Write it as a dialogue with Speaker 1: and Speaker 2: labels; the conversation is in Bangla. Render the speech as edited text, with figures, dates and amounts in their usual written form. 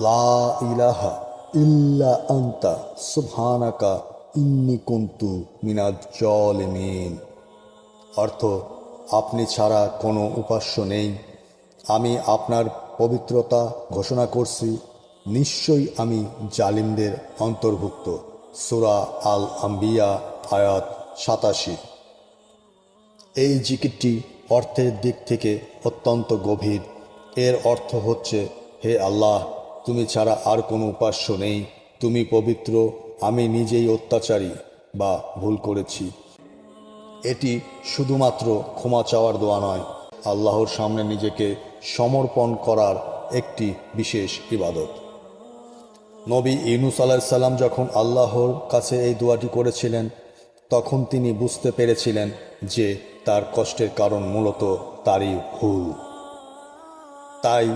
Speaker 1: লা ইলাহা ইল্লা আনতা সুবহানাকা ইন্নী কুনতু মিনাজ জালিমিন। অর্থ, আপনি ছাড়া কোনো উপাস্য নেই, আমি আপনার পবিত্রতা ঘোষণা করছি, নিশ্চয়ই আমি জালিমদের অন্তর্ভুক্ত। সূরা আল আম্বিয়া আয়াত 87। এই জিকিরটি অর্থের দিক থেকে অত্যন্ত গভীর। এর অর্থ হচ্ছে, হে আল্লাহ, তুমি ছাড়া আর কোনো উপাস্য নেই, তুমি পবিত্র, আমি নিজেই অত্যাচারী বা ভুল করেছি। এটি শুধুমাত্র ক্ষমা চাওয়ার দোয়া নয়, আল্লাহর সামনে নিজেকে সমর্পণ করার একটি বিশেষ ইবাদত। নবী ইউনূস আলাইহিস সালাম যখন আল্লাহর কাছে এই দোয়াটি করেছিলেন, তখন তিনি বুঝতে পেরেছিলেন যে তার কষ্টের কারণ মূলত তারই ভুল। তাই